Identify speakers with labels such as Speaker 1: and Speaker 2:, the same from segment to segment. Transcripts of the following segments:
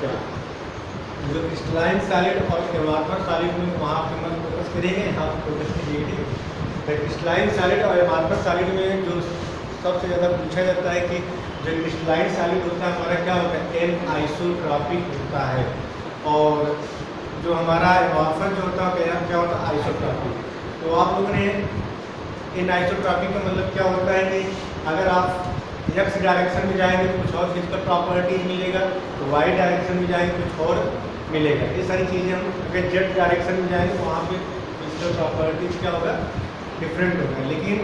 Speaker 1: क्या जो crystalline solid और एमार्फस सॉलिड में वहाँ पे हम फोकस करेंगे, यहाँ पर फोकस कीजिएगा। तो क्रिस्टलाइन सॉलिड और एमार्फस सॉलिड में जो सबसे ज़्यादा पूछा जाता है कि जो क्रिस्टलाइन सॉलिड होता है हमारा क्या होता है, एन आइसोट्रॉपिक होता है, और जो हमारा एमार्फस जो होता है क्या होता है, आइसोट्रॉपिक। तो आप लोगों ने इन आइसोट्रॉपिक का मतलब क्या होता है कि अगर आप एक्स डायरेक्शन में जाएंगे तो कुछ और फिजिकल प्रॉपर्टीज मिलेगा, तो वाई डायरेक्शन में जाएंगे कुछ और मिलेगा। ये सारी चीज़ें हम अगर जेड डायरेक्शन में जाएंगे तो वहाँ पे फिजिकल प्रॉपर्टीज क्या होगा, डिफरेंट होगा। लेकिन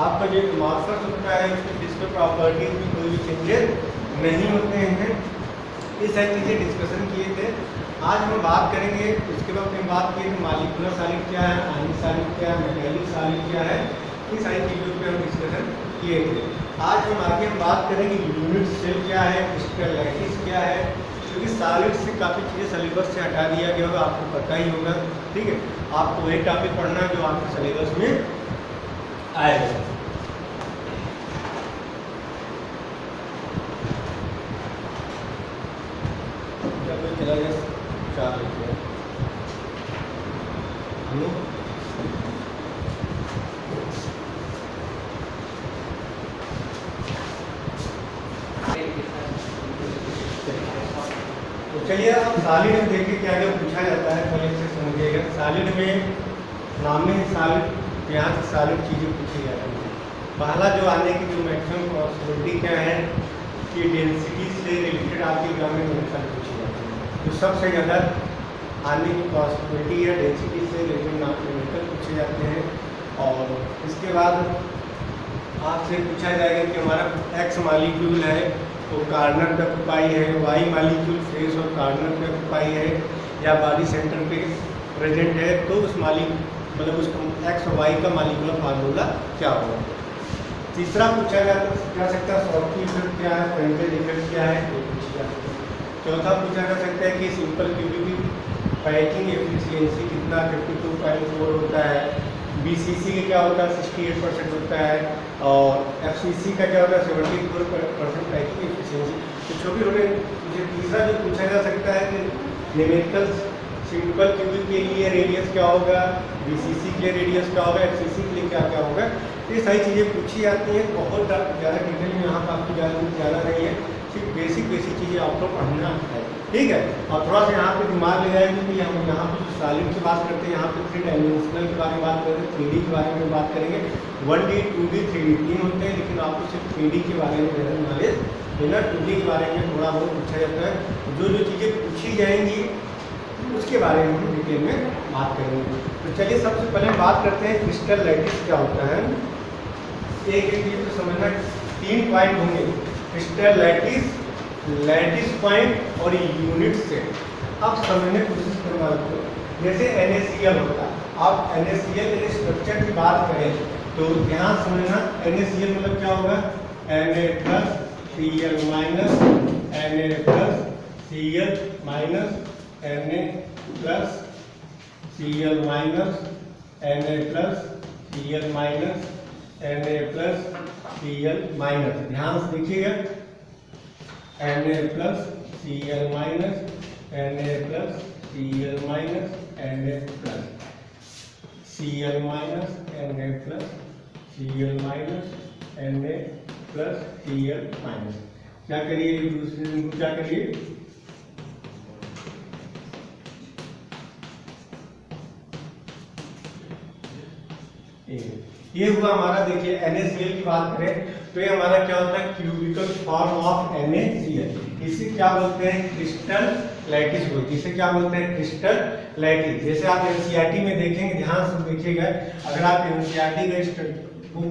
Speaker 1: आपका जो एमार्फस होता है उसमें फिजिकल प्रॉपर्टीज में कोई भी चेंजेस नहीं होते हैं। ये सारी चीज़ें डिस्कशन किए थे। आज हम बात करेंगे, उसके बाद हम बात किए कि मॉलिक्यूलर सॉलिड क्या है, आयनिक सॉलिड क्या है, मेटेलिक सॉलिड क्या है, इन सारी चीज़ों पे हम डिस्कशन किए थे। आज हम आगे बात करेंगे यूनिट सेल क्या है, क्रिस्टल लैटिस क्या है, क्योंकि सॉलिड से काफ़ी चीज़ें सिलेबस से हटा दिया गया होगा, आपको पता ही होगा। ठीक है, आपको वही टॉपिक पढ़ना है जो आपके सिलेबस में आएगा। चला जाए चार लिखते हैं तो चलिए अब सॉलिड में देखिए क्या क्या पूछा जाता है, पहले से समझिएगा। सॉलिड में नाम में सॉलिड, यहाँ से सॉलिड चीज़ें पूछी जाती हैं। पहला जो आने की जो मैक्सिमम पॉसिबिलिटी क्या है कि डेंसिटी से रिलेटेड आपकी ग्रामीण मेथड पूछी जाती है। तो सबसे ज़्यादा आने की पॉसिबिलिटी है डेंसिटी से रिलेटेड मेथड पूछे जाते हैं। और इसके बाद आपसे पूछा जाएगा कि हमारा एक्स मॉलिक्यूल है तो कार्नर पे ऑक्यूपाई है, वाई मॉलिक्यूल फेस और कार्नर पे ऑक्यूपाई है या बॉडी सेंटर पे प्रेजेंट है, तो उस मतलब उसका एक्स और वाई का मॉलिक्यूलर फार्मूला क्या होगा। तीसरा पूछा जा सकता है शॉर्टकी इफेक्ट क्या है, फ्रेंकेल इफेक्ट क्या है, ये पूछा जा सकता है। चौथा पूछा जा सकता है कि सिंपल क्यूबिक की पैकिंग एफिशिएंसी कितना 52.4 होता है, बीसीसी का क्या होता है 68% होता है, और एफसीसी का क्या होता है 74% पैकिंग एफिशिएंसी। तो छोटी छोटे मुझे तीसरा जो पूछा जा सकता है कि न्यूमेरिकल सिंपल क्यूबिक के लिए रेडियस क्या होगा, बीसीसी के लिए रेडियस क्या होगा, एफसीसी के लिए क्या क्या होगा। ये सारी चीज़ें पूछी जाती हैं। बहुत ज़्यादा डिटेल में यहाँ पर आपको ज़्यादा नहीं है, सिर्फ बेसिक चीज़ें आपको पढ़ना है। ठीक है, और थोड़ा सा यहाँ पे दिमाग ले जाएंगे कि हम यहाँ पे जो सॉलिड की बात करते हैं, यहाँ पे 3 डायमेंशनल के बारे में बात करेंगे, 3D के बारे में बात करेंगे। 1D 2D 3D 3 होते हैं, लेकिन आपको सिर्फ 3D के बारे में जनरल नॉलेज देना, 2D के बारे में थोड़ा बहुत पूछा जाता है। जो जो चीज़ें पूछी जाएंगी उसके बारे में हम डिटेल में बात करेंगे। तो चलिए सबसे पहले बात करते हैं क्रिस्टल लैटिस क्या होता है। एक चीज़ तो समझना, 3 पॉइंट होंगे, क्रिस्टल लैटिस, लैटिस पॉइंट और यूनिट सेल। आप समझने की कोशिश करना होगा। जैसे NaCl होता है, आप NaCl स्ट्रक्चर की बात करें तो ध्यान समझना, NaCl मतलब क्या होगा, Na+Cl- Na+Cl- Na+Cl-, Na+Cl-, ध्यान से देखिएगा, Na+Cl-, Na+Cl-, Na+Cl-, क्या करिए, दूसरे क्या करिए, ये हुआ हमारा। देखिए NaCl की बात करें तो ये हमारा क्या होता है, क्यूबिकल फॉर्म ऑफ NaCl। इसे क्या बोलते हैं, क्रिस्टल लैटिस बोलते हैं। इसे क्या बोलते हैं, क्रिस्टल लैटिस। जैसे आप NCERT में देखेंगे, ध्यान से देखिएगा, अगर आप NCERT को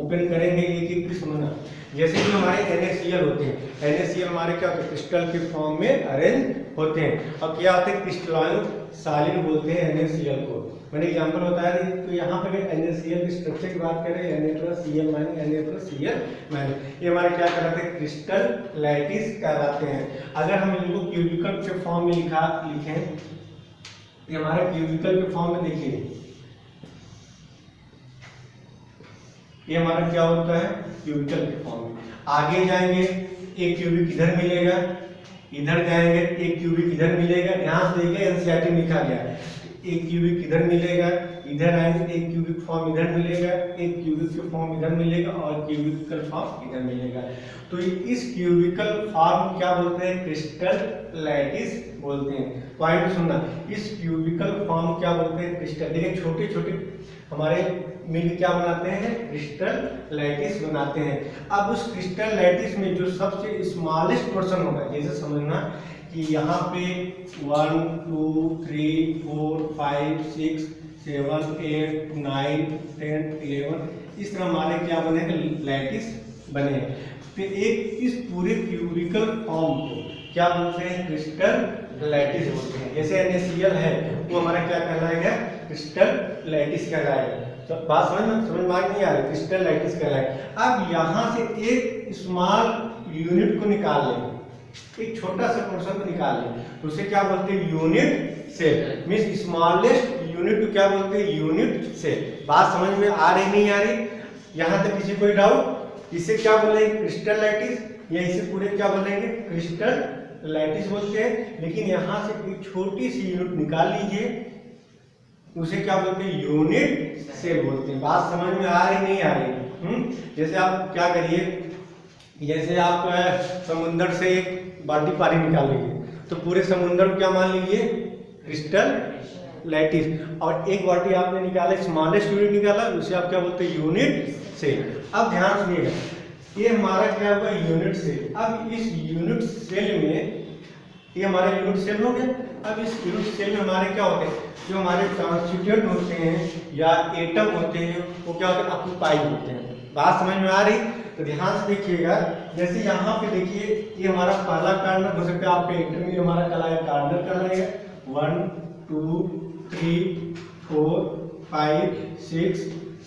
Speaker 1: ओपन करेंगे एक एक पीस समझना। जैसे कि हमारे NaCl होते हैं, NaCl हमारे क्या होते हैं, क्रिस्टल के फॉर्म में अरेंज होते हैं। और क्या होते हैं, क्रिस्टलाइन सॉलिड बोलते हैं NaCl को। मैंने एग्जांपल बताया था। तो यहाँ पर NaCl की स्ट्रक्चर की बात करें, Na+Cl-, Na+Cl-, ये हमारे क्या कहलाते हैं, क्रिस्टल लैटिस कहलाते हैं। अगर हम इनको क्यूबिकल के फॉर्म में लिखें, ये हमारे क्यूबिकल के फॉर्म में देखिए, ये हमारा क्या होता है, क्यूबिकल के फॉर्म में। आगे जाएंगे, एक क्यूबिक इधर मिलेगा, इधर जाएंगे एक क्यूबिक इधर मिलेगा, ध्यान से देखिए एनसीईआरटी में लिखा गया है, एक क्यूबिक इधर मिलेगा, इधर आएंगे एक क्यूबिक फॉर्म इधर मिलेगा, एक क्यूबिक फॉर्म इधर मिलेगा और क्यूबिकल फॉर्म इधर मिलेगा। तो इस क्यूबिकल फॉर्म क्या बोलते हैं? क्रिस्टल लैटिस बोलते हैं। पॉइंट सुनना, इस क्यूबिकल फॉर्म क्या बोलते हैं? क्रिस्टल। देखिए छोटे छोटे हमारे मिलकर क्या बनाते हैं? क्रिस्टल लैटिस बनाते हैं। अब उस क्रिस्टल लैटिस में जो सबसे स्मॉलेस्ट पोर्शन होगा, जैसे समझना कि यहाँ पे 1 2 3 4 5 6 7 8 9 10 11 इस तरह हमारे क्या बने? लैटिस बने। तो एक इस पूरे क्यूबिकल फॉर्म को क्या बोलते हैं? क्रिस्टल लैटिस बोलते हैं। जैसे NaCl है वो हमारा क्या कहलाएगा? क्रिस्टल लैटिस कहलाएगा। तो बात समझ में नहीं आ रही? क्रिस्टल लैटिस कहलाएगा। अब यहाँ से एक स्मॉल यूनिट को निकाल लेंगे, एक छोटा सा पोर्शन को निकाल लें, तो उसे क्या बोलते हैं? Unit cell. Means smallest unit को क्या बोलते हैं? Unit cell. बात समझ में आ रही नहीं आ रही? यहाँ तक किसी कोई डाउट? इसे क्या बोलेंगे? क्रिस्टल लैटिस, या इसे पूरे क्या बोलेंगे? क्रिस्टल लैटिस बोलते हैं। लेकिन यहाँ से एक छोटी सी यूनिट निकाल लीजिए, उसे क्या बोलते हैं? यूनिट सेल बोलते हैं। बात समझ में आ रही नहीं आ रही? जैसे आप क्या करिए, जैसे आप समुंदर से एक बाल्टी पानी निकाल लीजिए, तो पूरे समुंदर को क्या मान लीजिए? Crystal lattice. और एक बाल्टी आपने निकाला, स्मॉलेस्ट यूनिट निकाला, उसे आप क्या बोलते हैं? Unit cell. अब ध्यान सुनिएगा, ये हमारा क्या होगा? Unit cell. अब इस यूनिट सेल में, ये हमारा यूनिट सेल हो गया। अब इस यूनिट सेल में हमारे क्या होते हैं? जो हमारे कॉन्स्टिट्यूएंट होते हैं या एटम होते हैं वो क्या होते हैं? ऑक्यूपाई होते हैं। बात समझ में आ रही? तो ध्यान से देखिएगा, जैसे यहाँ पे देखिए ये हमारा पहला कार्बन हो सकता है, आपके एटम में हमारा कार्बन कहलाएगा 1 2 3 4 5 6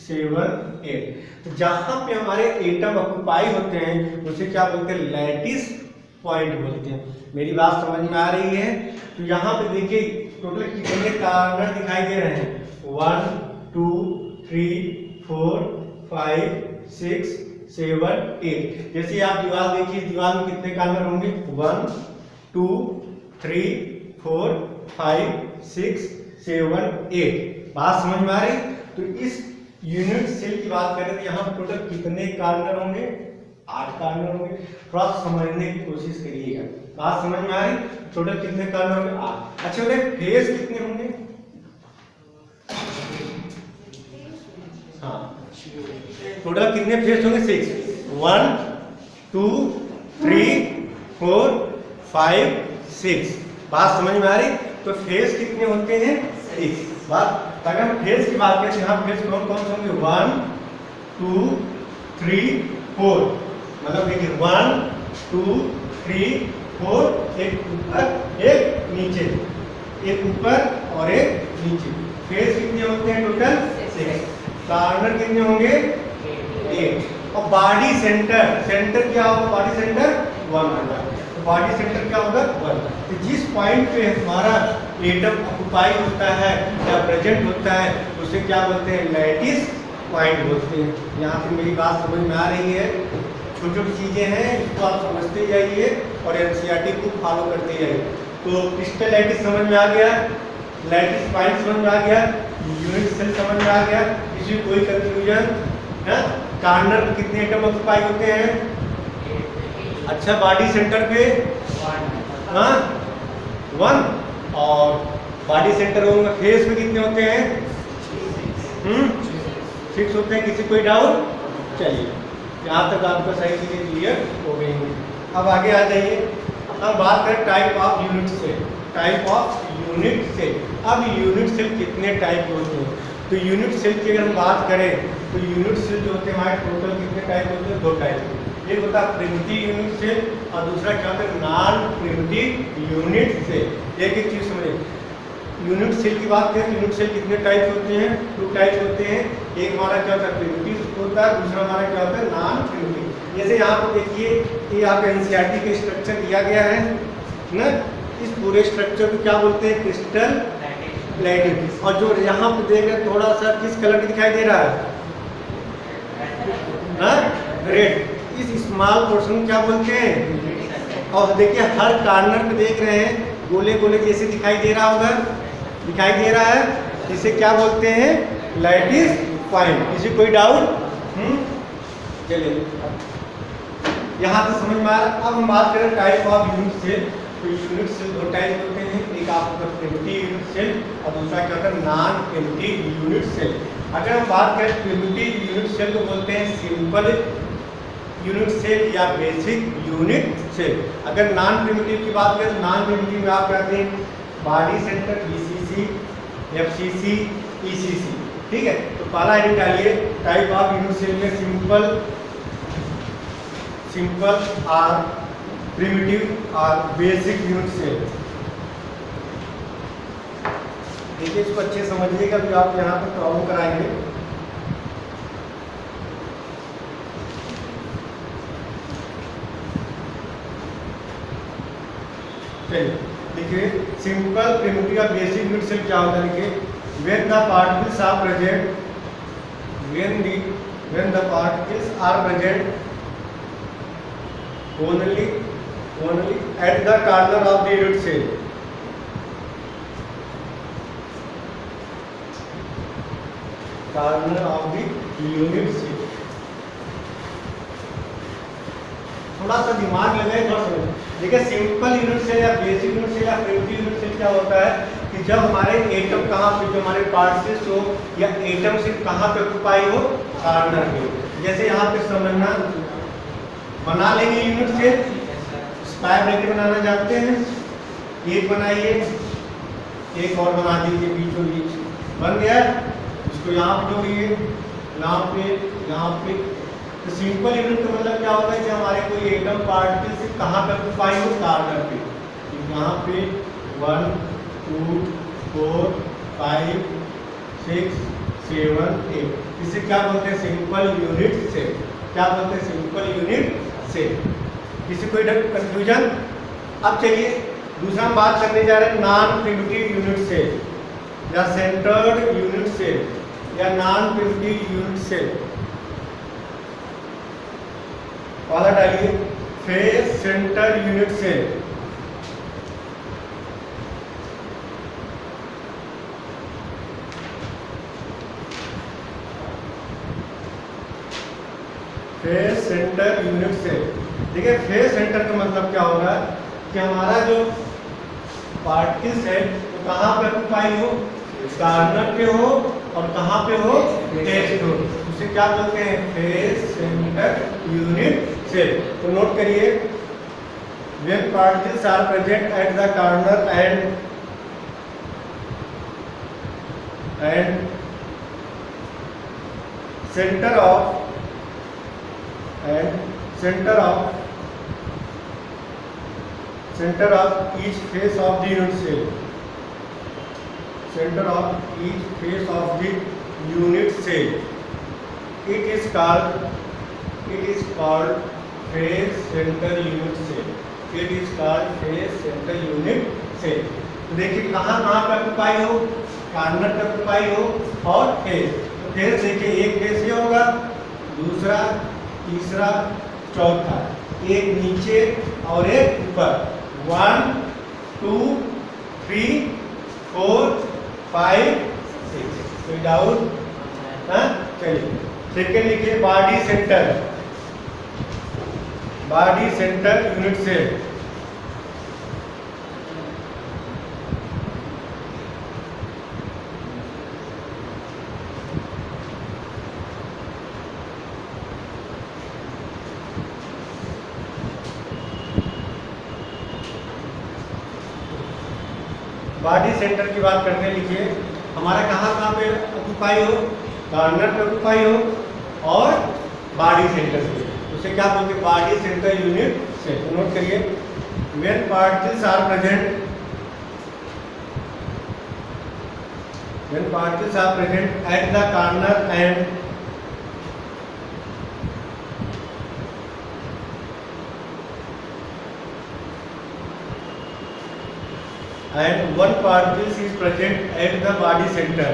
Speaker 1: 7 8। तो जहाँ पे हमारे एटम ऑक्यूपाई होते हैं उसे क्या बोलते हैं? लैटिस पॉइंट बोलते हैं। मेरी बात समझ में आ रही है? तो यहाँ पे देखिए टोटल कितने कार्बन दिखाई दे रहे हैं? 1 2 3 4 5 6 7 8। जैसे आप दीवार देखिए, दीवार में कितने कार्बन होंगे? 1 2 3 4 5 6 7 8। बात समझ में आ रही? तो इस यूनिट सेल की बात करें तो यहाँ टोटल कितने कार्बन होंगे? 8 कार्बन होंगे। थोड़ा समझने की कोशिश करिएगा। बात समझ में आ रही? टोटल कितने कार्बन होंगे? 8। अच्छा बेटे, फेज कितने होंगे? हाँ, टोटल कितने फेज होंगे? 6। 1 2 3 4 5 6। बात समझ में आ रही? तो फेज कितने होते हैं? 6। बात अगर हम फेज की बात करें, यहाँ फेज कौन कौन से होंगे? 1 2 3 4। मतलब देखिए 1 2 3 4, एक ऊपर एक नीचे, एक ऊपर और एक नीचे। फेज कितने होते हैं? टोटल 6। कार्बन कितने होंगे? 8। और बॉडी सेंटर, सेंटर क्या होगा? बॉडी सेंटर 1 होगा। तो बॉडी सेंटर क्या होगा? 1। तो जिस पॉइंट पे हमारा एटम ऑक्यूपाई होता है या प्रेजेंट होता है उसे क्या बोलते हैं? लैटिस पॉइंट बोलते हैं। यहाँ से मेरी बात समझ में आ रही है? छोटी छोटी चीजें हैं, इसको आप समझते जाइए और एनसीईआरटी को फॉलो करते जाइए। तो क्रिस्टल लैटिस समझ में आ गया, लैटिस पॉइंट समझ में आ गया, यूनिट सेल समझ में आ गया। इसमें कोई कंफ्यूजन है? कार्बन कितने एटम ऑक्यूपाई होते हैं? अच्छा, बॉडी सेंटर पे 1। और बॉडी सेंटर होगा फेस में कितने होते हैं? 6 होते हैं। किसी कोई डाउट? चलिए, यहाँ तक आपको सही चीजें क्लियर हो गई हैं। अब आगे आ जाइए, अब बात करें type of unit cell. Type of unit cell. अब यूनिट सेल कितने टाइप के होते हैं? तो यूनिट सेल की अगर हम बात करें तो यूनिट सेल जो होते हैं हमारे टोटल कितने टाइप होते हैं? 2 टाइप। एक होता है प्रिमिटिव यूनिट सेल और दूसरा क्या होता है? Non primitive unit cell. एक एक चीज समझिए, यूनिट सेल की बात करें तो यूनिट सेल कितने टाइप होते हैं? 2 टाइप होते हैं। एक हमारा क्या होता है? प्रिमिटिव होता है, दूसरा हमारा क्या होता है? Non primitive. जैसे यहाँ पर देखिए, ये आपका एनसीईआरटी के स्ट्रक्चर दिया गया है ना, इस पूरे स्ट्रक्चर को क्या बोलते हैं? Crystal lattice. और जो यहाँ पे देख रहे थोड़ा सा किस कलर की दिखाई दे रहा है? रेड। इस स्मॉल पोर्शन क्या बोलते हैं? और देखिए हर कॉर्नर में देख रहे हैं गोले गोले जैसे दिखाई दे रहा होगा, दिखाई दे रहा है, इसे क्या बोलते हैं, लैटिस पॉइंट। किसी कोई डाउट? चलिए यहाँ तो समझ में आ रहा। अब हम बात करें टाइप ऑफ यूनिट सेल। तो यूनिट सेल दो टाइप होते हैं, एक आपका प्रिमिटिव यूनिट सेल और दूसरा क्या होता है, नॉन प्रिमिटिव यूनिट सेल। अगर हम बात करें प्रिमिटिव यूनिट सेल को बोलते हैं सिंपल यूनिट सेल या बेसिक यूनिट सेल। अगर नॉन प्रिमिटिव की बात करें तो नॉन प्रिमिटिव में आप कहते हैं body centre, BCC, FCC, ECC. ठीक है, तो पहला यूनिट डालिए टाइप ऑफ यूनिट सेल में सिंपल और प्रिमिटिव और बेसिक यूनिट सेल। देखिए इसको अच्छे समझिएगा, भी आप यहाँ पर प्रॉब्लम कराएंगे। चलिए देखिए सिंपल, प्रिमिटिव और बेसिक यूनिट सेल क्या होता है। देखिए when the particles are present only at the corner of the unit cell, थोड़ा सा दिमाग लगाए, थोड़ा सा देखिए सिंपल यूनिट सेल या बेसिक यूनिट सेल या प्रिमिटिव यूनिट सेल क्या होता है कि जब हमारे एटम कहाँ पे, जो हमारे पार्टिकल्स हो या एटम से कहाँ पे ऑक्यूपाई हो, कॉर्नर पे। जैसे यहाँ पे समझना, बना लेंगे यूनिट सेल, स्क्वायर ब्रैकेट बनाना जानते हैं, एक बनाइए, एक और बना दीजिए बीचों बीच, बन गया। इसको यहाँ पे जोड़िए, यहाँ पे। तो सिंपल यूनिट का मतलब क्या होता है कि हमारे कोई एटम पार्टिकल से कहाँ पे ऑक्यूपाई हो, कॉर्नर पे। तो यहाँ पे 1 2 4 5 6 7 8, इसे क्या बोलते हैं, सिंपल यूनिट सेल। क्या बोलते हैं, सिंपल यूनिट सेल। किसी कोई कंफ्यूजन? अब चलिए दूसरा हम बात करने जा रहे हैं नॉन प्रिमिटिव यूनिट सेल या सेंटर्ड यूनिट सेल या नॉन प्रिमिटिव यूनिट सेल। पहला डालिए face centre unit cell. Face centre unit cell. देखिए फेस सेंटर का मतलब क्या होगा कि हमारा जो पार्टिकल्स है वो कहाँ पे ऑक्यूपाई हो, कॉर्नर पे हो, और कहाँ पे हो, टेस्ट हो। उसे क्या बोलते हैं, फेस सेंटर यूनिट सेल। तो नोट करिए, when particles are present at the corner and center of each face of the unit cell, it is called face center unit cell। तो देखिए कहाँ पे ऑक्यूपाई हो, कॉर्नर पे ऑक्यूपाई हो और फेस। तो फेस देखिए एक फेस ये होगा, दूसरा, तीसरा, चौथा, एक नीचे और एक ऊपर। 1 2 3 4 5 6। कोई डाउट? हाँ चलिए सेकेंड लिखिए body centre unit cell. Body centre की बात करते हैं, लिखिए हमारा कहाँ पे ऑक्यूपाई हो, कॉर्नर पे ऑक्यूपाई हो और बॉडी सेंटर पे। उसे क्या बोलते हैं, body centre unit cell. Note करिए, when particles are present at the corner and one particle is present at the body center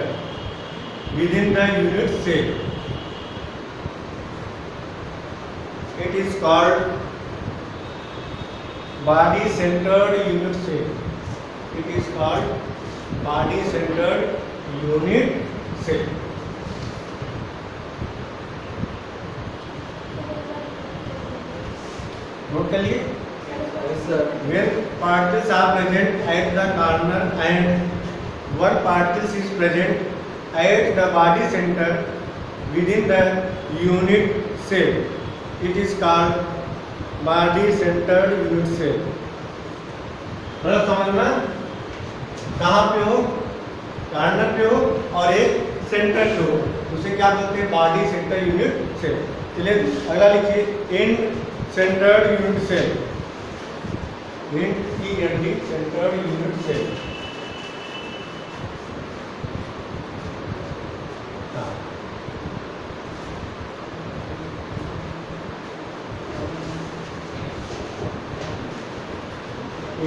Speaker 1: within the unit cell, it is called body centered unit cell. It is called body centered unit cell. Note कर लिए? When particles are present at the corner and one particle is present at the body center within the unit cell, it is called body centered unit cell. मतलब समझना, कहाँ पे हो? Corner पे हो और एक सेंटर पे हो, उसे क्या बोलते हैं? Body centre unit cell. चलिए अगला लिखिए, end centred unit cell. END centred unit cell.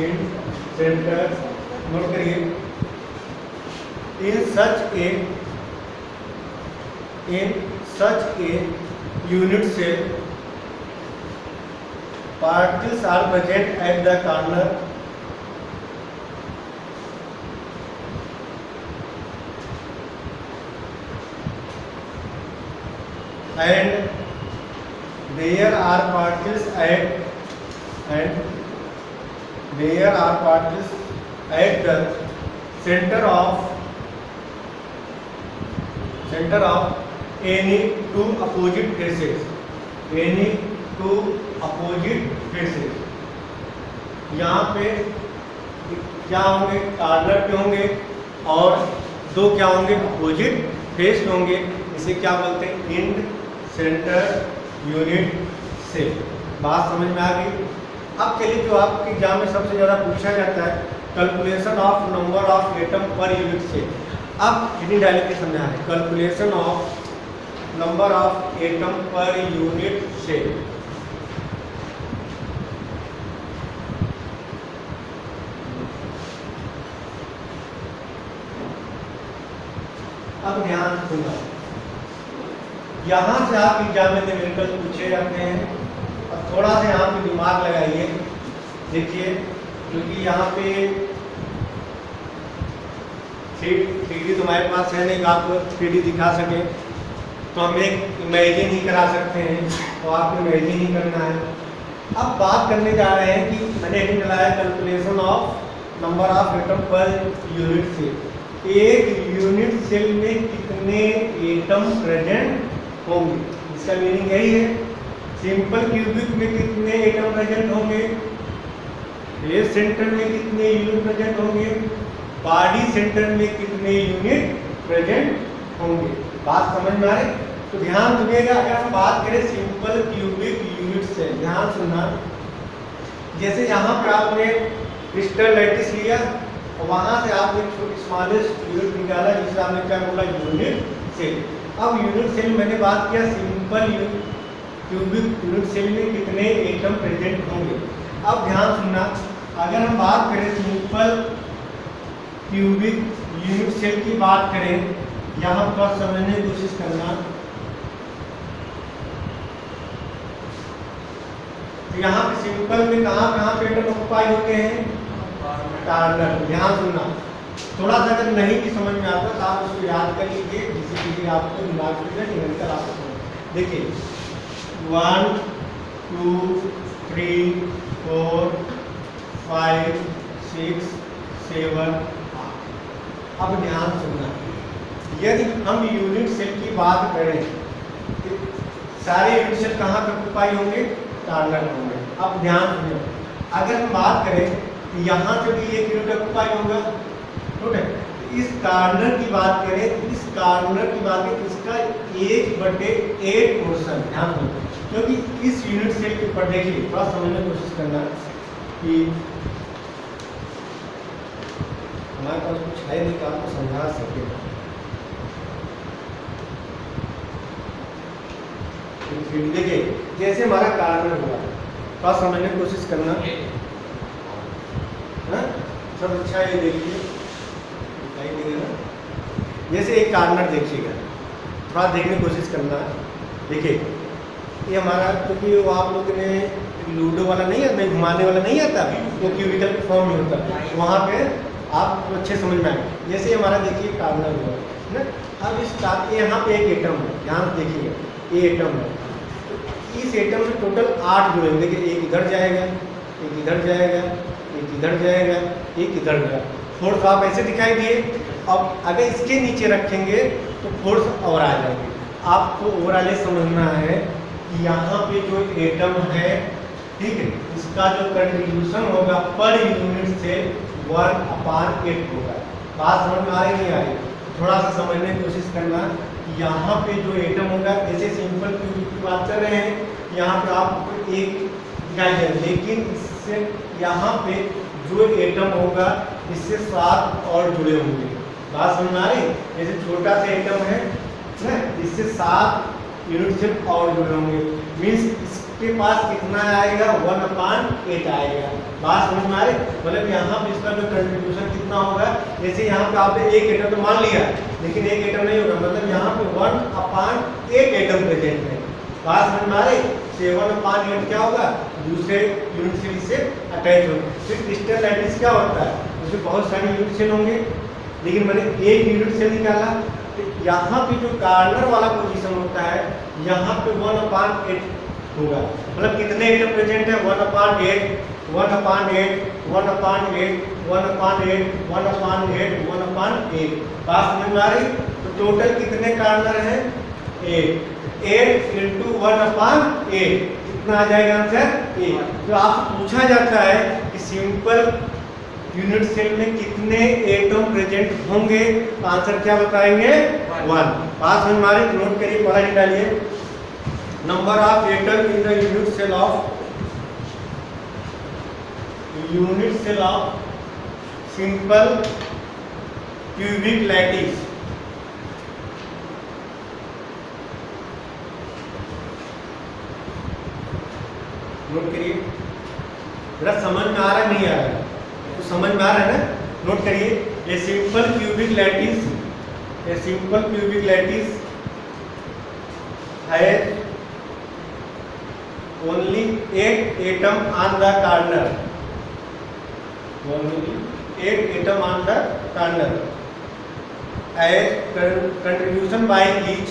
Speaker 1: इन सेंटर नोट करिए. in such a unit cell, particles are present at the corner and there are particles at the center of any two opposite faces. यहाँ पे क्या होंगे? Corner पे होंगे और दो क्या होंगे? अपोजिट फेस पे होंगे. इसे क्या बोलते हैं? End centre unit cell. बात समझ में आ गई? अब चलिए, जो आपके एग्जाम में सबसे ज़्यादा पूछा जाता है, calculation of number of atom per unit cell. अब हिडन डायलॉग के समझा है, calculation of number of atom per unit cell. अब ध्यान सुना, यहाँ से आप एग्जाम में न्यूमेरिकल पूछे जाते हैं. अब थोड़ा सा यहाँ पे दिमाग लगाइए. देखिए, क्योंकि यहाँ पे 3D तो हमारे पास है नहीं कि आपको 3D दिखा सके, तो हम एक इमेजिन ही करा सकते हैं, तो आपको इमेजिन ही करना है. अब बात करने जा रहे हैं कि मैंने एक चलाया calculation of number of atom per unit cell. एक यूनिट सेल में कितने एटम प्रेजेंट होंगे? इसका मीनिंग यही है. सिंपल क्यूबिक में कितने एटम प्रेजेंट होंगे? फेस सेंटर में कितने यूनिट प्रेजेंट होंगे? बॉडी सेंटर में कितने यूनिट प्रेजेंट होंगे? बात समझ में आ रही? तो ध्यान सुनिएगा. अगर हम बात करें सिंपल क्यूबिक यूनिट से, ध्यान सुनना. जैसे यहाँ पे आपने क्रिस्टल लैटिस लिया और वहाँ से आपने छोटी स्मॉलेस्ट यूनिट निकाला, जिसे आपने क्या बोला? Unit cell. अब यूनिट सेल मैंने बात किया सिंपल क्यूबिक यूनिट सेल में कितने एटम प्रेजेंट होंगे. अब ध्यान सुनना, अगर हम बात करें सिंपल क्यूबिक यूनिट सेल की बात करें, यहाँ पर समझने की कोशिश करना. तो यहाँ पे सिंपल में कहाँ पे एटम ऑक्युपाई होते हैं? कार्नर. ध्यान सुनना, थोड़ा सा अगर नहीं भी समझ में आता तो आप उसको याद कर लीजिए, जिससे कि आपको दिमाग में निरंतर आपको. देखिए, 1 2 3 4 5 6 7 8. अब ध्यान सुनना, यदि हम यूनिट सेल की बात करें, सारे यूनिट सेल कहाँ पे ऑक्युपाई होंगे? कार्नर होंगे. अब ध्यान सुनिए, अगर हम बात करें तो यहाँ से भी एक यूनिट ऑक्युपाई होगा. ठीक है, इस कार्नर की बात करें, इसका 1/8 पोर्शन. ध्यान दो, क्योंकि इस यूनिट सेल के ऊपर देखिए, थोड़ा समझने की कोशिश करना कि हमारे पास कुछ है नहीं कि आपको समझा सके. देखिए, जैसे हमारा कार्नर हुआ, थोड़ा समझने की कोशिश करना. सब अच्छा ये देखिए, जैसे एक कार्नर देखिएगा, थोड़ा देखने की कोशिश करना. देखिए, ये हमारा, क्योंकि वो आप लोगों ने लूडो वाला नहीं आता, घुमाने वाला नहीं आता, वो क्यूबिकल के फॉर्म में होता है, वहाँ पे आप अच्छे समझ में आए। जैसे हमारा देखिए कार्बन हुआ है ना, अब इस यहाँ पे एक एटम है, ध्यान से देखिएगा, ये एटम है, तो इस एटम में टोटल 8 जुड़े होंगे। देखिए एक इधर जाएगा, एक इधर जाएगा, एक इधर जाएगा, एक इधर जाएगा, फोर्स आप ऐसे दिखाई दिए। अब अगर इसके नीचे रखेंगे तो फोर्स और आ जाएंगे। आपको ओवरऑल ये समझना है कि यहाँ पे जो एटम है, ठीक है, इसका जो कंट्रीब्यूशन होगा पर यूनिट से 1/8 होगा। बात समझ में आ रही नहीं आ रही? थोड़ा सा समझने की कोशिश करना। यहाँ पे जो एटम होगा, जैसे सिंपल क्यूबिक की बात कर रहे हैं, यहाँ पे आपको एक दिखाई दे, लेकिन इससे यहाँ पे जो एटम होगा इससे 7 और जुड़े होंगे। बात समझ में आ रही? जैसे छोटा सा एटम है ना, इससे 7 यूनिट से और जुड़े होंगे, मीन्स इसके पास कितना आएगा, 1/8 आएगा। बात समझ में आ रही? मतलब यहाँ पे इसका जो कंट्रीब्यूशन कितना होगा, जैसे यहाँ पे आपने एक एटम तो मान लिया, लेकिन एक एटम नहीं होगा, मतलब यहाँ पे 1/8 एटम प्रेजेंट है। बात समझ में आ रही? 7/8 क्या होगा, दूसरे यूनिट सेल से अटैच होगा। फिर क्रिस्टल लैटिस क्या होता है, उसमें बहुत सारे यूनिट सेल होंगे, लेकिन मैंने एक यूनिट सेल निकाला, तो यहाँ पे जो कार्नर वाला पोजीशन होता है, यहाँ पे 1/8 होगा। मतलब कितने एटम प्रेजेंट है, 1/8, 1/8, 1/8, 1/8, 1/8, 1/8। बात समझ में आ रही? तो टोटल कितने कार्नर हैं, 8 × 1/8 कितना आ जाएगा आंसर, 8। तो आपसे पूछा जाता है कि सिंपल यूनिट सेल में कितने एटम प्रेजेंट होंगे, तो आंसर क्या बताएंगे, 1। बात समझ में आ रही? नोट करिए, पढ़ा निकालिए। Number of atom in the unit cell of simple cubic lattice. Note करिए, जरा समझ में आ रहा है नहीं आ रहा है, तो समझ में आ रहा है ना, नोट करिए। ए सिंपल क्यूबिक लैटिस है only 8 atom on the corner, only 8 atom on the corner, as contribution by each,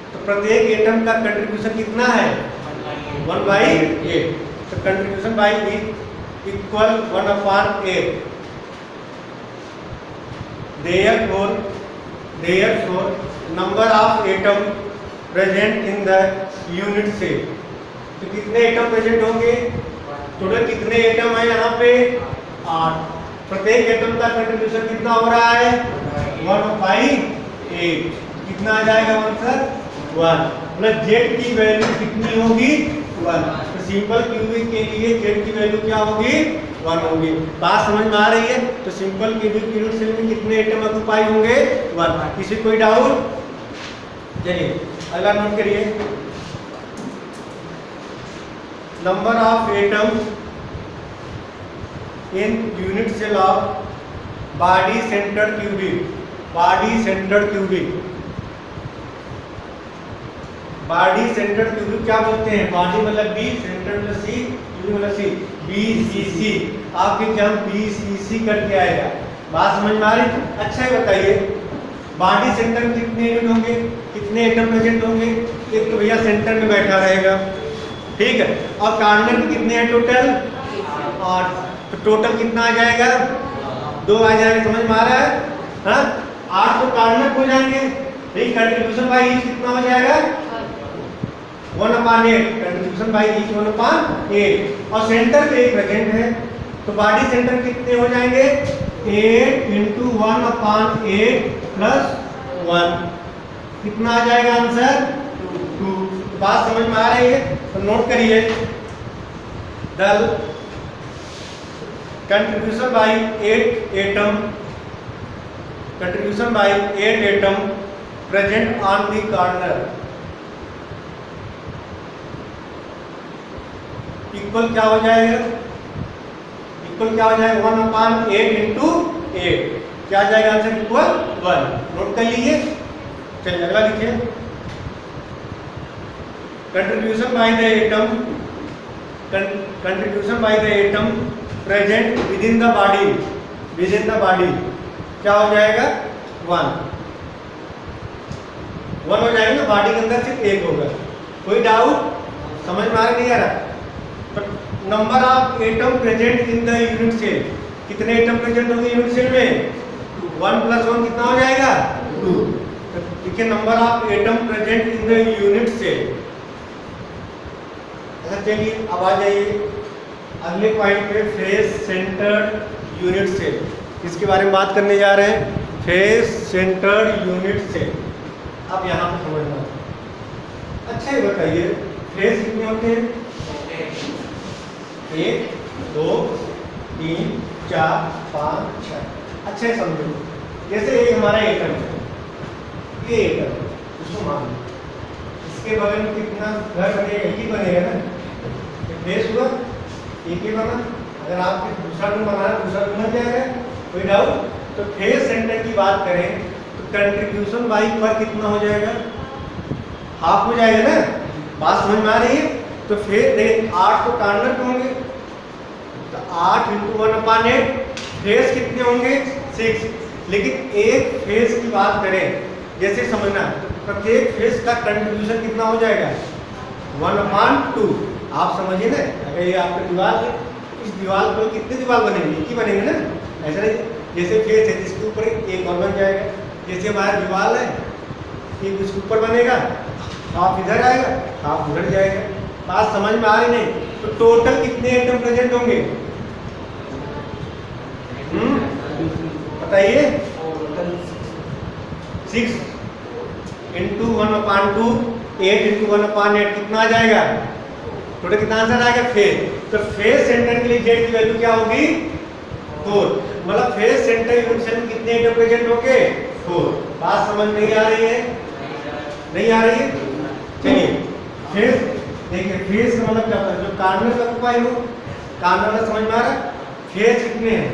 Speaker 1: तो प्रत्येक एटम का कंट्रीब्यूशन कितना है, 1/8। तो contribution by each equal 1/8। Therefore number of atom present in the unit cell, तो कितने atom present होंगे, total कितने एटम है यहाँ पे, 8। प्रत्येक एटम का कंट्रीब्यूशन कितना हो रहा है, 1/8। कितना आ जाएगा आंसर, 1। मतलब जेड की वैल्यू कितनी होगी, 1। तो सिंपल क्यूबिक के लिए जेड की वैल्यू क्या होगी, 1 होगी। बात समझ में आ रही है? तो सिंपल क्यूबिक यूनिट सेल में कितने एटम ऑक्युपाई होंगे, 1। किसी कोई डाउट? चलिए अगला नोट करिए। Number of atom in unit cell of body centred cubic. Body centred cubic क्या बोलते हैं, बॉडी मतलब बी, सेंटर मतलब सी, क्यूबिक मतलब सी, BCC। आपके एग्जाम BCC करके आएगा। बात समझ में आ रही? अच्छा ही बताइए, बॉडी सेंटर में कितने यूनिट होंगे, कितने एटम प्रेजेंट होंगे, एक तो भैया सेंटर में बैठा रहेगा, ठीक है, और कार्नर में कितने हैं टोटल, 8। तो टोटल कितना आ जाएगा, 2 आ जाएगा। समझ में आ रहा है? हाँ, 8 तो कार्नर हो जाएंगे, ठीक। कंट्रीब्यूशन बाय ईच कितना हो जाएगा, 1/8। कंट्रीब्यूशन बाय ईच 1/8, और सेंटर पे एक प्रेजेंट है, तो बॉडी सेंटर कितने हो जाएंगे, 8 × 1/8 + 1। कितना आ जाएगा आंसर, 2। बात समझ में आ रही है? तो नोट करिए, the contribution by 8 atom present on the corner equal क्या हो जाएगा, 1/8 × 8 क्या आ जाएगा आंसर, इक्वल 1। नोट कर लीजिए। चलिए अगला लिखिए। contribution by the atom contribution by the atom present within the body क्या हो जाएगा 1 हो जाएगा ना, बॉडी के अंदर सिर्फ एक होगा। कोई डाउट समझ में आ रहा नहीं आ रहा? Number of atom present in the unit cell, कितने एटम प्रेजेंट होंगे यूनिट सेल में 1 + 1 कितना हो जाएगा 2। देखिए number of atom present in the unit cell. अच्छा चलिए अब आ जाइए अगले पॉइंट पे, फेस सेंटर्ड यूनिट सेल। इसके बारे में बात करने जा रहे हैं, फेस सेंटर्ड यूनिट सेल। अब यहाँ पे समझना, अच्छा ये बताइए फेस कितने होते हैं? 1 2 3 4 5 6। अच्छा समझो, जैसे एक हमारा एटम है, ये एटम है, इसको मान लो, इसके बगल में कितना घर बनेगा? एक ही बनेगा ना, फेस हुआ एक ही बना। अगर आपके दूसरा रूम बनाना, दूसरा रूम बन जाएगा, कोई डाउट? तो फेस सेंटर की बात करें तो कंट्रीब्यूशन बाई पर कितना हो जाएगा? हाफ हो जाएगा ना। बात समझ में आ रही है? तो फिर 8 तो कार्नर होंगे, तो 8 × 1/8 फेस कितने होंगे? 6। लेकिन एक फेस की बात करें, जैसे समझना, तो प्रत्येक फेस का कंट्रीब्यूशन कितना हो जाएगा? 1/2। आप समझिए ना, अगर ये आपकी दीवार है, इस दीवार पर कितने दीवार बनेंगे? एक ही बनेंगे ना। ऐसा नहीं जैसे फेस है जिसके ऊपर एक और बन जाएगा, जैसे हमारा दीवार है एक इसके ऊपर बनेगा, हाफ इधर आएगा, हाफ उधर जाएगा। बात समझ में आ रही नहीं? तो टोटल कितने एटम प्रेजेंट होंगे बताइए? 6 × 1/2 8 × 1/8 कितना आ जाएगा? टोटल कितना आंसर आएगा? फेस। तो फेस सेंटर के लिए जेड की वैल्यू क्या होगी? 4। मतलब फेस सेंटर यूनिट सेल में कितने एटम प्रेजेंट होंगे? 4। बात समझ नहीं आ रही है? नहीं आ रही है? चलिए फेस देखिए, फेस का मतलब क्या होता है? जो कार्नर का ऑक्यूपाई हो, कार्नर का समझ में आ रहा है? फेस कितने हैं?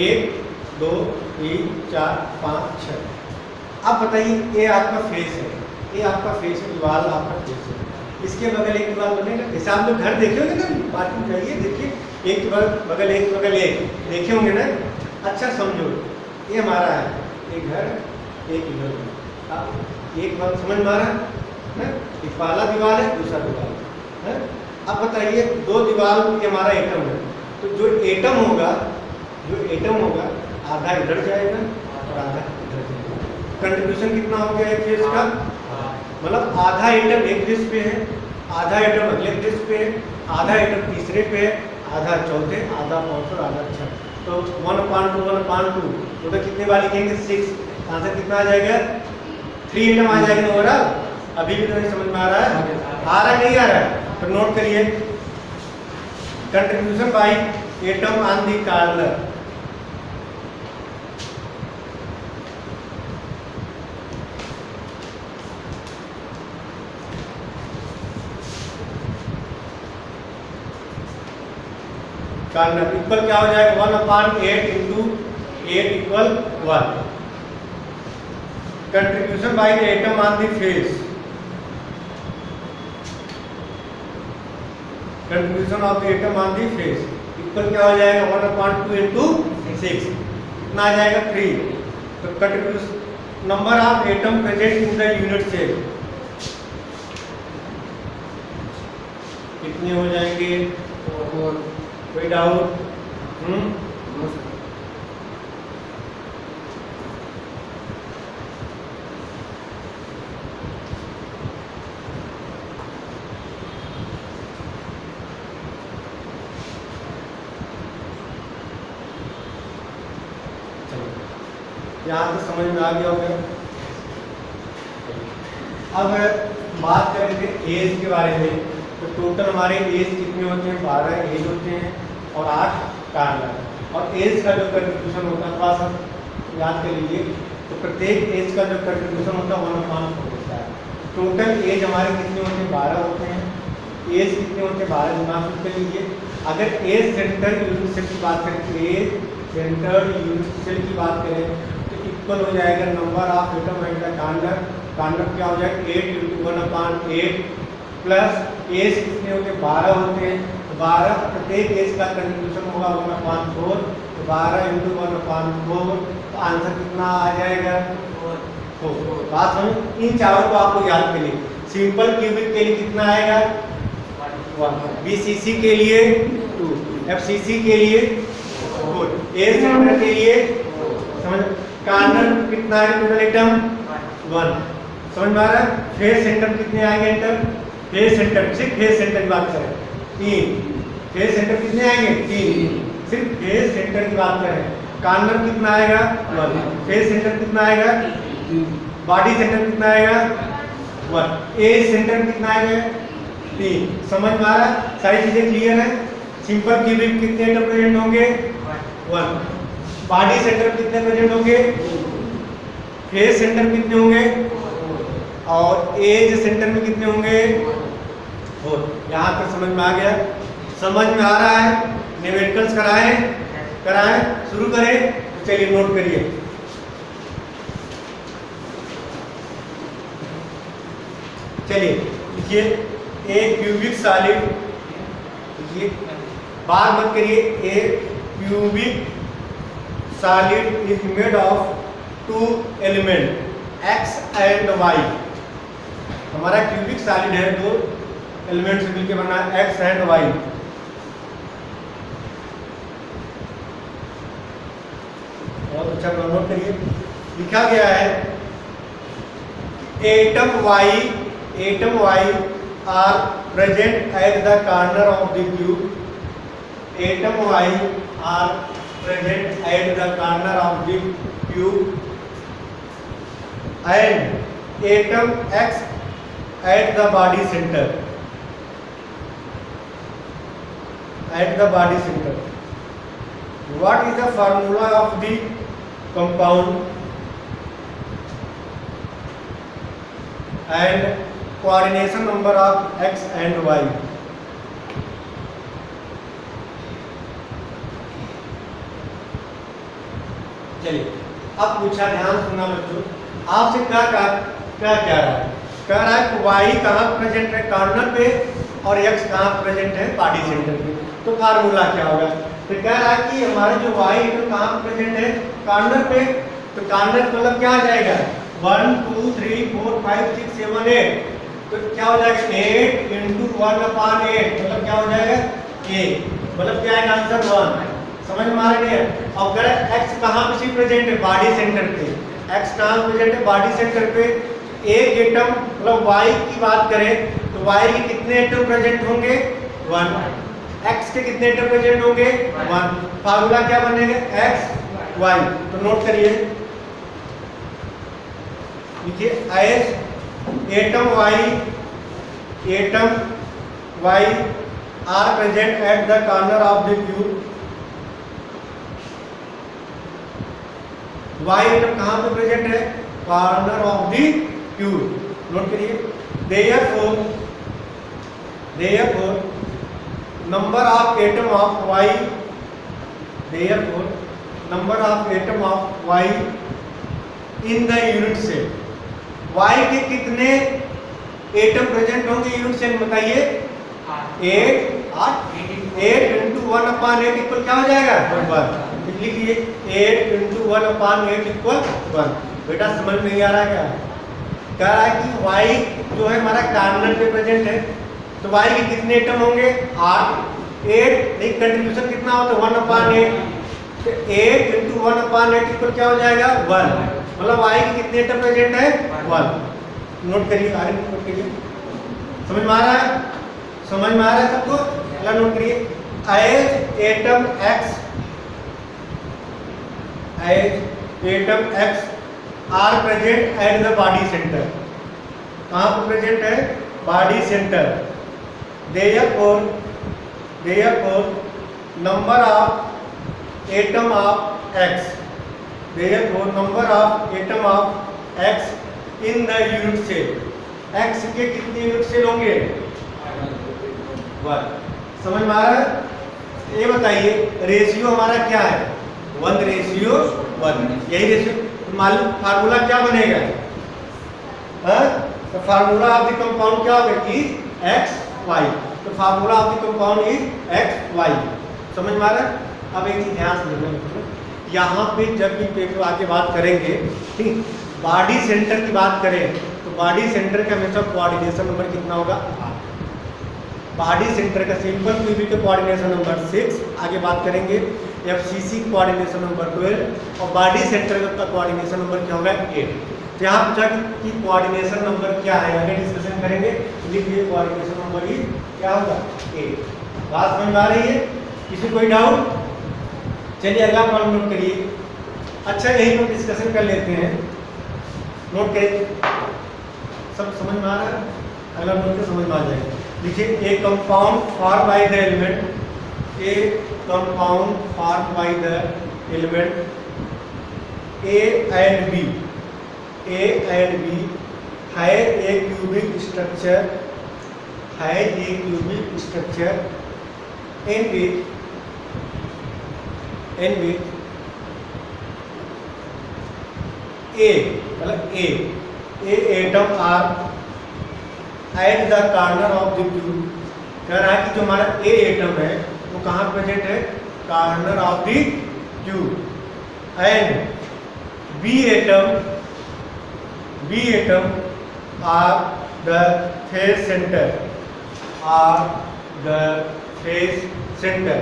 Speaker 1: 1 2 3 4 5 6। अब बताइए ये आपका फेस है, ये आपका फेस है, दीवार आपका फेस है, इसके बगल एक दीवार बनेगा। जैसे आप लोग घर देखे होंगे ना, बात चाहिए देखिए, एक बगल एक बगल एक देखे होंगे ना। अच्छा समझो, ये हमारा है, एक घर एक इधर, एक बात समझ में आ रहा है ना? एक पहला दीवार है, दूसरा दीवार है। अब बताइए दो दीवार की हमारा एटम है, तो जो एटम होगा आधा इधर जाएगा और आधा इधर जाएगा। कंट्रीब्यूशन कितना हो गया एक फेस का? मतलब आधा एटम एक फेस पे है, आधा एटम अगले फेस पे है, आधा एटम तीसरे पे है, आधा चौथे, आधा पांचवें, आधा छठे। तो 1/2 तो कितने बार लिखेंगे? 6। आंसर कितना आ जाएगा? 3 एटम आ जाएगा ओवरऑल। अभी भी तो नहीं समझ में आ रहा है? आ रहा है नहीं आ रहा है? तो नोट करिए, contribution by atom on the corner. Corner equal क्या हो जाएगा? 1/8 × 8 = 1। Contribution by the atom on the face, contribution of the atom on the face equal क्या हो जाएगा? 1/2 × 6 कितना आ जाएगा? 3। तो contribution number of atom present in the unit cell कितने हो जाएंगे? कोई डाउट? यहाँ तो समझ में आ गया होगा। अब बात करेंगे एज के बारे में। तो टोटल हमारे एज कितने होते हैं? 12 एज होते हैं और 8 कार्नर। और एज का जो कंट्रीब्यूशन होता है थोड़ा सा याद कर लीजिए। तो प्रत्येक एज का जो कंट्रीब्यूशन होता है 1/5 होता है। टोटल एज हमारे कितने होते हैं? 12 होते हैं। एज कितने होते हैं? 12 दिमाग कर लीजिए। अगर एज सेंटर यूनिट सेल की बात करें, एज सेंटर यूनिट सेल की बात करें तो इक्वल हो जाएगा number of atom at the corner corner क्या हो जाएगा 8 × 1/8 प्लस एज कितने होते हैं 12 होते हैं, तो 12 प्रत्येक एज का कंट्रीब्यूशन होगा 1/4, तो 12 × 1/4, तो आंसर कितना आ जाएगा 4। बात समझ। इन चारों को आपको याद करिए। सिंपल क्यूबिक के लिए कितना आएगा 1, बीसीसी के लिए 2, एफसीसी के लिए 4, ए सेंटर के लिए समझ। कार्नर कितना है टोटल आइटम 1, समझ में आ रहा है। फेस सेंटर कितने आएंगे इंटर, फेस सेंटर सिर्फ फेस सेंटर की बात करें 3, फेस सेंटर कितने आएंगे 3, सिर्फ फेस सेंटर की बात करें। कार्नर कितना आएगा 1, फेस सेंटर कितना आएगा 3, बॉडी सेंटर कितना आएगा 1, ए सेंटर कितना आएगा 3। समझ में आ रहा है, सारी चीजें क्लियर है। सिंपल क्यूबिक कितने आइटम प्रेजेंट होंगे 1, बॉडी सेंटर कितने प्रेजेंट होंगे, फेस सेंटर कितने होंगे और एज सेंटर में कितने होंगे 4। यहाँ तक समझ में आ गया, समझ में आ रहा है। न्यूमेरिकल्स कराएं शुरू करें। तो चलिए नोट करिए। चलिए देखिए, ए क्यूबिक सॉलिड, देखिए बात मत करिए, a cubic solid is made of 2 element X and Y. हमारा क्यूबिक सॉलिड है 2 एलिमेंट से मिलकर बना है एक्स एंड वाई। बहुत अच्छा नोट करिए। लिखा गया है atom Y are present at the corner of the cube, atom Y are present at the corner of the cube and atom X at the body center, at the body center. What is the formula of the compound and coordination number of X and Y? चलिए अब पूछा, ध्यान सुनना बच्चों, आपसे क्या कह रहा है, कह रहा है कि y कहाँ प्रेजेंट है कॉर्नर पे और x कहाँ प्रेजेंट है बॉडी सेंटर पे। तो फार्मूला क्या होगा, तो कह रहा है कि हमारे जो y तो कहाँ प्रेजेंट है कॉर्नर पे, तो कॉर्नर मतलब क्या आ जाएगा 1 2 3 4 5 6 7 8, तो क्या हो जाएगा 8 × 1/8, मतलब क्या हो जाएगा 8, मतलब क्या है आंसर 1। समझ में आ रही है। अब अगर x कहाँ पे प्रेजेंट है बॉडी सेंटर पे, x कहाँ प्रेजेंट है बॉडी सेंटर पे, एक एटम मतलब y की बात करें तो y के कितने एटम प्रेजेंट होंगे 1, x के कितने एटम प्रेजेंट होंगे 1। फार्मूला क्या बनेगा x y, तो नोट करिए, देखिए as atom y are present at the corner of the cube, y atom कहाँ पे प्रेजेंट है corner of the cube. Note करिए, therefore number of atom of y, therefore number of atom of y in the unit cell, y के कितने atom present होंगे unit cell बताइए 8 × 1/8 equal क्या हो जाएगा 1। लिखिए 8 × 1/8 इक्वल 1। बेटा समझ में नहीं आ रहा क्या, कह रहा है कि y जो है हमारा कॉर्नर पे प्रेजेंट है, तो y के कितने एटम होंगे 8, एक कंट्रीब्यूशन कितना होता है 1/8, तो 8 × 1/8 इक्वल क्या हो जाएगा 1, मतलब y के कितने एटम प्रेजेंट है 1। नोट करिए, आगे नोट करिए, समझ में आ रहा है, समझ में आ रहा है सबको, अगला नोट करिए, as atom x are present at the body centre, कहाँ पर प्रेजेंट है body centre, therefore number of atom of x, therefore number of atom of x in the unit cell, x के कितने यूनिट सेल होंगे 1। समझ में आ रहा है। ये बताइए रेशियो हमारा क्या है 1:1, यही रेशियो, मालूम फार्मूला क्या बनेगा तो फार्मूला ऑफ द कंपाउंड क्या होगा इज एक्स वाई। तो formula of the compound is X Y. समझ में आ रहा है? अब एक चीज ध्यान से देखना, यहाँ पे जब भी पेपर आके बात करेंगे, ठीक, बॉडी सेंटर की बात करें तो बॉडी सेंटर का हमेशा कोऑर्डिनेशन नंबर कितना होगा 8। बॉडी सेंटर का सिंपल क्यूबिक का कोऑर्डिनेशन नंबर 6। आगे बात करेंगे एफसीसी कोऑर्डिनेशन नंबर 12 और बॉडी सेंटर का कोऑर्डिनेशन नंबर क्या होगा 8। तो यहाँ पूछा कि कोऑर्डिनेशन नंबर क्या है, आगे डिस्कशन करेंगे। लिखिए कोऑर्डिनेशन नंबर ही क्या होगा 8। बात समझ में आ रही है? किसी कोई डाउट? चलिए अगला प्रॉब्लम नोट करिए। अच्छा यही हम डिस्कशन कर लेते हैं, नोट करिए। सब समझ में आ रहा है? अगला नोट के समझ में आ जाएगा। देखिए a compound form by the element, a compound form by the element A and B, A and B है ए क्यूबिक स्ट्रक्चर, है a cubic structure in which A मतलब A atom are at the corner of the cube. कह रहा है कि जो हमारा A atom है वो कहाँ प्रेजेंट है? Corner of the cube. And B atom are the face centre, are the face centre.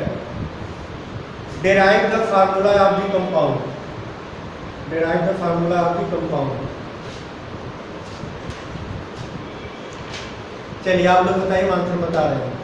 Speaker 1: Derive the formula of the compound. Derive the formula of the compound. चलिए आप लोग बताइए, आंसर बता रहे हैं।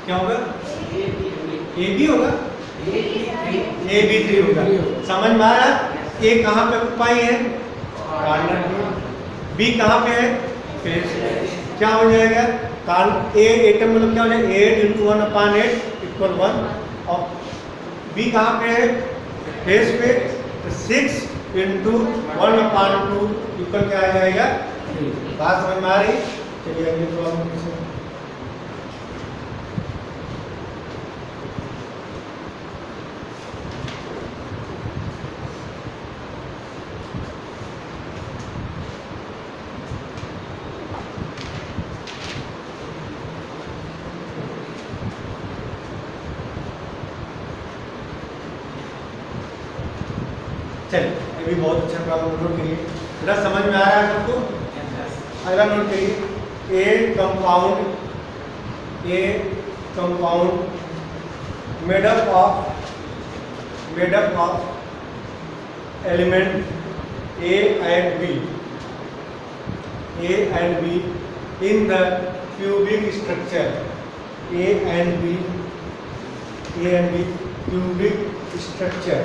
Speaker 1: क्या होगा? ए बी होगा, ए बी 3 होगा। समझ में आ रहा है? ए कहाँ पे पाई है? कॉर्नर पे। बी कहाँ पे है? फेस। क्या हो जाएगा? ए एटम मतलब क्या हो जाएगा? 8 × 1/8 = 1 और बी कहाँ पे है? फेस पे। तो 6 × 1/2 इक्वल क्या आ जाएगा? 3। बात समझ में आ रही? चलिए अगले प्रॉब्लम से। चलिए ये भी बहुत अच्छा प्रॉब्लम नोट करिए, थोड़ा समझ में आ रहा है सबको? अगला नोट करिए a compound made up of element A and B in the cubic structure, A and B cubic structure.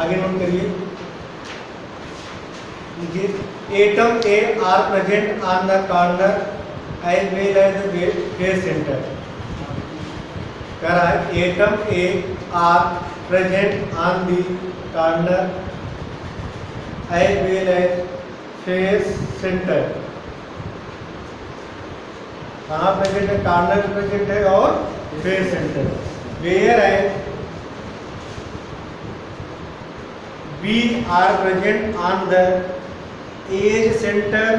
Speaker 1: आगे नोट करिए, atom A are present on the corner as well as the face centre. कह रहा है atom A are present on the corner as well as face centre. कहाँ present है? Corner present है और face centre. Whereas B are present on the edge center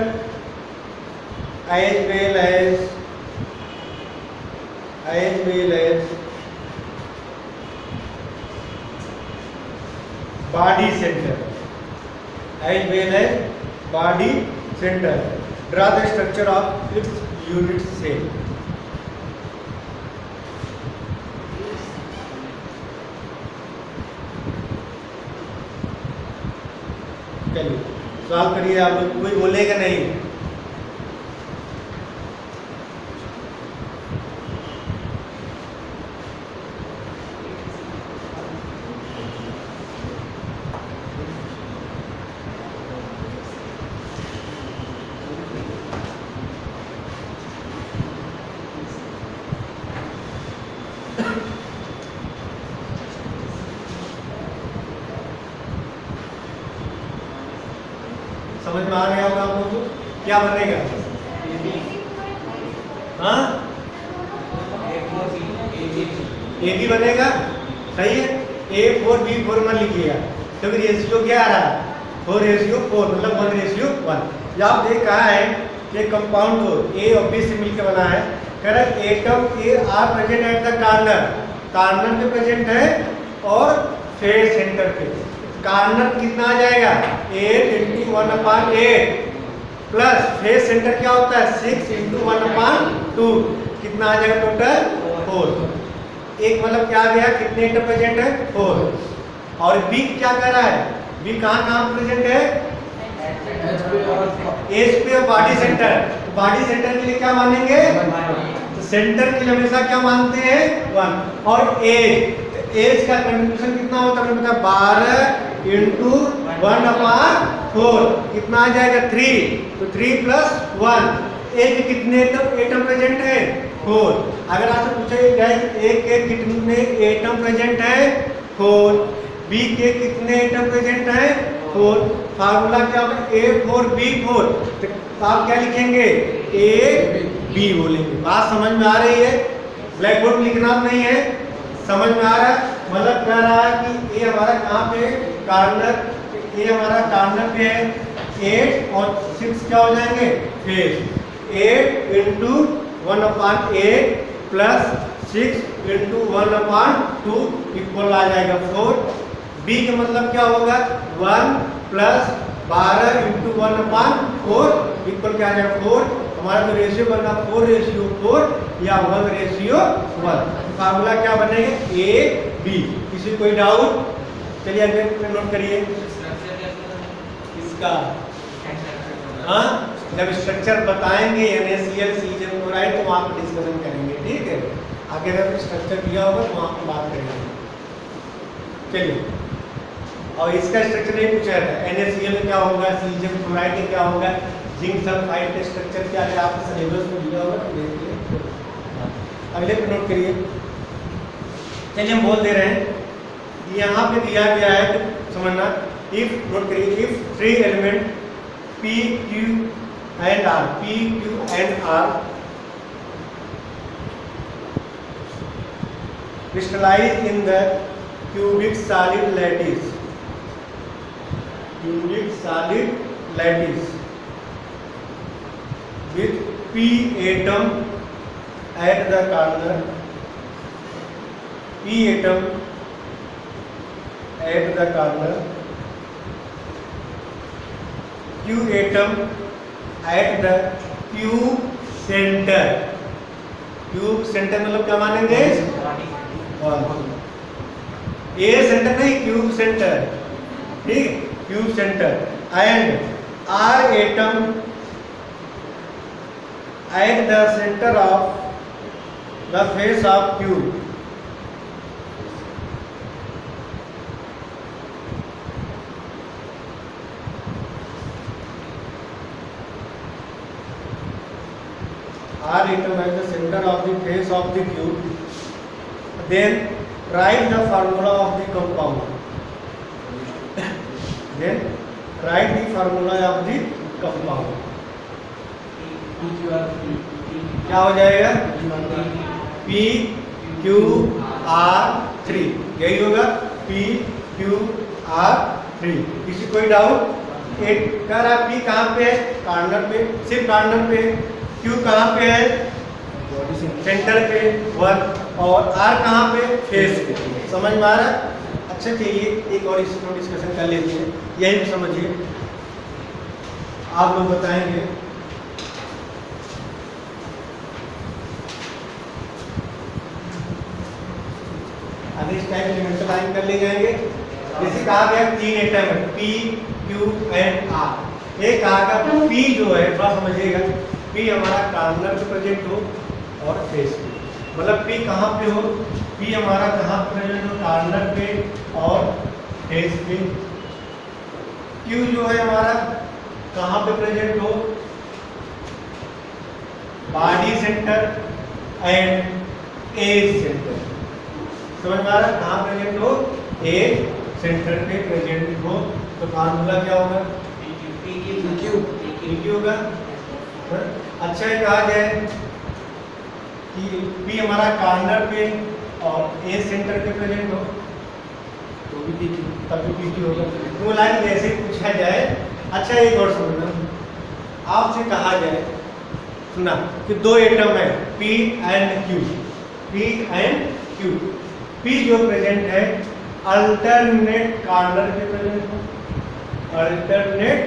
Speaker 1: as well as body center, Draw the structure of its unit cell. चलिए सवाल करिए आप लोग, कोई बोलेगा नहीं? समझ में आ गया होगा आप लोगों को? क्या बनेगा? हाँ, ए बी बनेगा, सही है। A4B4 में लिखिएगा, तो रेशियो क्या आ रहा है? 4:4, मतलब 1:1। या आप देख कहा है कि कंपाउंड हो ए और बी से मिलकर बना है, कह रहा है atom A are present at the corner, corner पे प्रेजेंट है और फेस सेंटर पे। कार्नर कितना आ जाएगा? 8 × 1/8 प्लस फेस सेंटर क्या होता है? 6 × 1/2, कितना आ जाएगा टोटल? 4। एक मतलब क्या आ गया, कितने एटम प्रेजेंट है? 4। और बी क्या कह रहा है? बी कहाँ प्रेजेंट है? एज पे और बॉडी सेंटर। बॉडी सेंटर के लिए क्या मानेंगे? तो सेंटर के लिए हमेशा क्या मानते हैं? 1। और एज का कंट्रीब्यूशन कितना होता है? पता है, 12 × 1/4, कितना आ जाएगा? 3। तो 3 + 1। ए के कितने एटम प्रेजेंट है? 4। अगर आपसे पूछे जाए ए के कितने एटम प्रेजेंट है? 4। बी के कितने एटम प्रेजेंट है? 4। फार्मूला क्या होगा? A4B4। तो आप क्या लिखेंगे? A B बोलेंगे। बात समझ में आ रही है? ब्लैक बोर्ड लिखना नहीं है, समझ में आ रहा है? मतलब कह रहा है कि ए हमारा कहाँ पे? कार्नर। ए हमारा कार्नर पे है, 8 और 6 क्या हो जाएंगे? फेस। 8 × 1/8 प्लस 6 × 1/2 इक्वल आ जाएगा 4। बी का मतलब क्या होगा? 1 + 12 × 1/4 इक्वल क्या आ जाएगा? 4। हमारा जो रेशियो बनना 4:4 या 1:1। फार्मूला क्या बनेगा? A B. किसी कोई डाउट? चलिए अगले नोट करिए इसका। हाँ, जब स्ट्रक्चर बताएंगे NaCl सिलिकॉन क्लोराइड तो वहाँ पर डिस्कशन करेंगे, ठीक है? आगे अगर स्ट्रक्चर दिया होगा तो वहाँ पर बात करेंगे। चलिए, और इसका स्ट्रक्चर नहीं पूछा था, NaCl में क्या होगा, सिलिकॉन क्लोराइड में क्या होगा, जिंक सल्फाइड का स्ट्रक्चर क्या है, आपके सिलेबस में दिया होगा तो देखिए। अगले पे नोट करिए। चलिए हम बोल दे रहे हैं, यहाँ पे दिया गया है तो समझना। इफ नोट करिए, if 3 element P, Q and R, P, Q and R crystallize in the cubic solid lattice, cubic solid lattice with P atom at the corner, P atom at the corner, Q atom at the cube center। Cube centre मतलब क्या मानेंगे? A centre नहीं, cube centre, ठीक? Cube centre and are atom at the center of the face of cube। R atom at the center of the face of the cube, then write the formula of the compound, then write the formula of the compound। क्या हो जाएगा? P Q R 3, यही होगा P Q R 3। किसी कोई doubt? एक कह रहा P कहाँ पे है? कार्नर पे, सिर्फ कार्नर पे। Q कहाँ पे है? सेंटर पे 1। और R कहाँ पे? फेस पे। समझ में आ रहा है? अच्छा, चलिए एक और इसको डिस्कशन कर लेते हैं, यही भी समझिए, आप लोग बताएंगे। अभी इस टाइप एलिमेंटल लाइन कर ले जाएंगे। जैसे कहा गया 3 एटम है, P, Q एंड R। एक कहा गया P जो है, थोड़ा समझिएगा, P हमारा कार्नर पे प्रेजेंट हो और फेस पे, मतलब P कहाँ पे हो? P हमारा कहाँ पे प्रेजेंट हो? कार्नर पे और फेस पे। Q जो है हमारा कहाँ पे प्रेजेंट हो? Body centre and edge centre. समझ में आ रहा है? कहाँ प्रेजेंट हो? एज सेंटर पे प्रेजेंट हो। तो फार्मूला क्या होगा? PQ होगा। अच्छा ये कहा जाए कि P हमारा कॉर्नर पे और A सेंटर पे प्रेजेंट हो तो भी PQ, तब भी PQ होगा। तो लाइन जैसे पूछा जाए। अच्छा एक और समझना, आपसे कहा जाए, सुना कि दो एटम है P and Q, P and Q, P जो प्रेजेंट है अल्टरनेट कॉर्नर पे प्रेजेंट हो, अल्टरनेट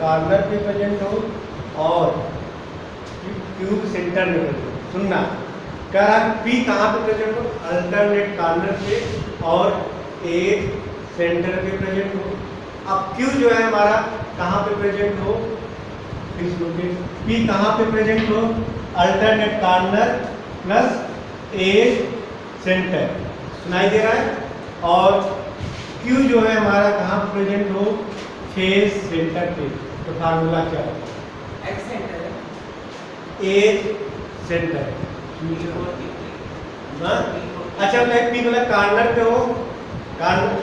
Speaker 1: कॉर्नर पे प्रेजेंट हो और क्यूब सेंटर में प्रेजेंट हो। सुनना कह रहा है P कहाँ पे प्रेजेंट हो, अल्टरनेट कॉर्नर पे और A सेंटर पे प्रेजेंट हो। अब Q जो है हमारा कहाँ पे प्रेजेंट हो, P कहाँ पे प्रेजेंट हो, alternate corner plus A centre, सुनाई दे रहा है। और Q जो है हमारा कहाँ पे प्रेजेंट हो, फेस सेंटर पे। तो फार्मूला क्या है,
Speaker 2: X सेंटर है,
Speaker 1: A सेंटर। हाँ अच्छा मतलब P मतलब कॉर्नर पे हो,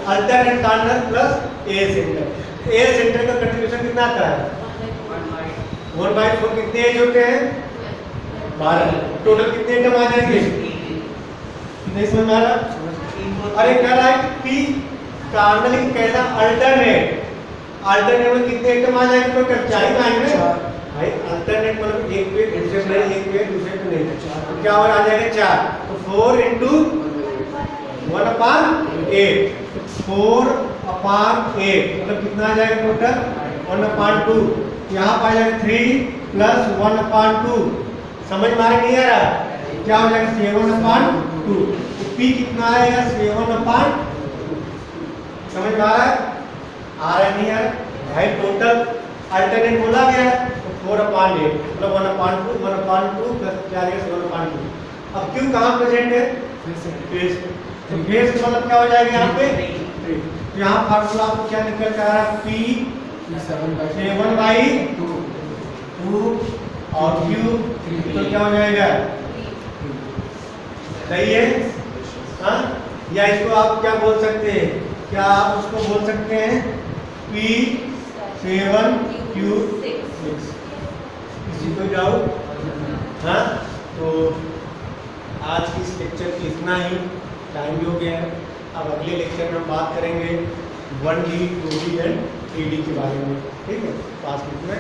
Speaker 1: alternate corner plus A centre. A centre का कंट्रीब्यूशन कितना आता है, 1/4। कितने एज होते हैं, 12। टोटल कितने एटम आ जाएंगे, नहीं समझ में आ रहा। अरे कह रहा है कि कॉर्नर कैसा, अल्टरनेट, अल्टरनेट में कितने एटम आ जाएंगे, तो चार आएंगे भाई। अल्टरनेट मतलब एक पे दूसरे पे नहीं, एक पे दूसरे पे नहीं, तो क्या और आ जाएगा 4। तो 4 × 1/8, 4/8 मतलब कितना आ जाएगा टोटल, 1/2। यहाँ पर आ जाएगा 3 + 1/2। समझ में नहीं आ रहा, क्या हो जाएगा 7/2। तो P कितना आएगा, 7/2। समझ में आ रहा है, आ रहा नहीं आ रहा भाई। टोटल अल्टरनेट बोला गया है तो 4/8 मतलब 1/2, 1/2 प्लस क्या आ जाएगा 7/2। अब Q कहाँ प्रेजेंट है, फेस। तो फेस मतलब क्या हो जाएगा यहाँ पे 3। तो यहाँ फार्मूला आपको क्या निकल कर आ रहा है, P 7/2 और Q तो क्या हो जाएगा, सही है। हाँ या इसको आप क्या बोल सकते हैं, क्या आप उसको बोल सकते हैं P 7 Q 6। किसी को डाउट। हाँ तो आज की इस लेक्चर की इतना ही, टाइम भी हो गया है। अब अगले लेक्चर में हम बात करेंगे 1D 2D एंड 3D के बारे में, ठीक है। 5 मिनट में